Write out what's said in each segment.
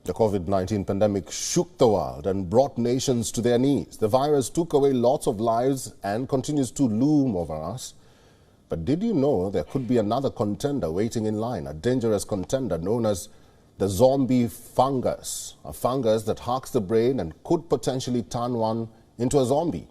The COVID-19 pandemic shook the world and brought nations to their knees. The virus took away lots of lives and continues to loom over us. But did you know there could be another contender waiting in line, a dangerous contender known as the zombie fungus, a fungus that hacks the brain and could potentially turn one into a zombie.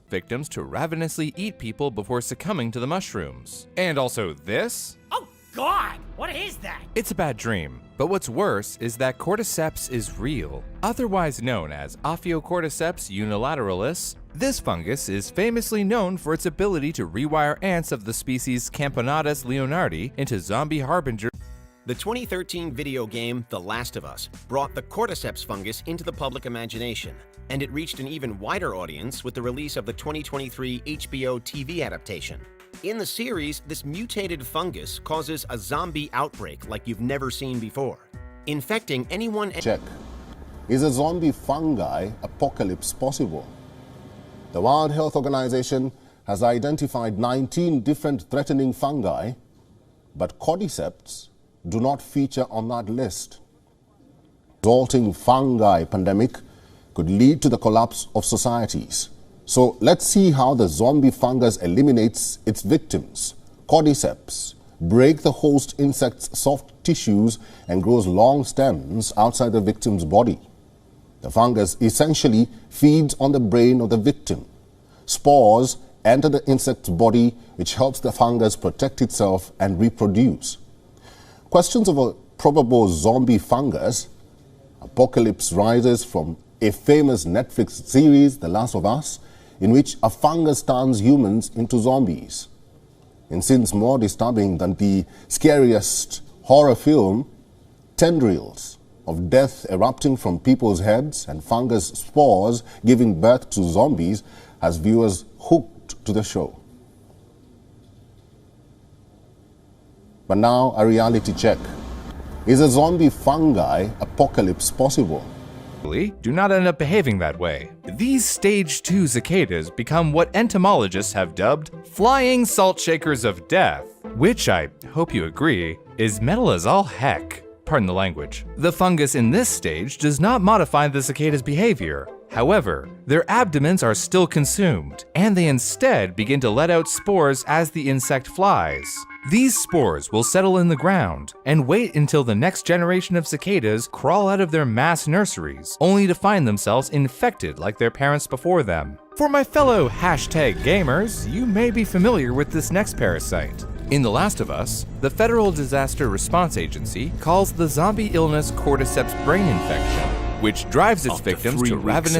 Victims to ravenously eat people before succumbing to the mushrooms. And also this? Oh God, what is that? It's a bad dream. But what's worse is that cordyceps is real. Otherwise known as Ophiocordyceps unilateralis, this fungus is famously known for its ability to rewire ants of the species Camponotus leonardi into zombie harbingers. The 2013 video game The Last of Us brought the cordyceps fungus into the public imagination, and it reached an even wider audience with the release of the 2023 HBO TV adaptation. In the series, this mutated fungus causes a zombie outbreak like you've never seen before, infecting anyone. Check. Is a zombie fungi apocalypse possible? The World Health Organization has identified 19 different threatening fungi, but cordyceps do not feature on that list. The resulting fungi pandemic could lead to the collapse of societies. So let's see how the zombie fungus eliminates its victims. Cordyceps break the host insect's soft tissues and grows long stems outside the victim's body. The fungus essentially feeds on the brain of the victim. Spores enter the insect's body, which helps the fungus protect itself and reproduce. Questions of a probable zombie fungus apocalypse rises from a famous Netflix series, The Last of Us, in which a fungus turns humans into zombies. In scenes more disturbing than the scariest horror film, tendrils of death erupting from people's heads and fungus spores giving birth to zombies has viewers hooked to the show. But now a reality check. Is a zombie fungi apocalypse possible? Do not end up behaving that way. These stage 2 cicadas become what entomologists have dubbed flying salt shakers of death, which I hope you agree is metal as all heck. Pardon the language. The fungus in this stage does not modify the cicada's behavior. However, their abdomens are still consumed, and they instead begin to let out spores as the insect flies. These spores will settle in the ground and wait until the next generation of cicadas crawl out of their mass nurseries, only to find themselves infected like their parents before them. For my fellow #gamers, you may be familiar with this next parasite. In The Last of Us, the Federal Disaster Response Agency calls the zombie illness cordyceps brain infection, which drives its victims to ravenous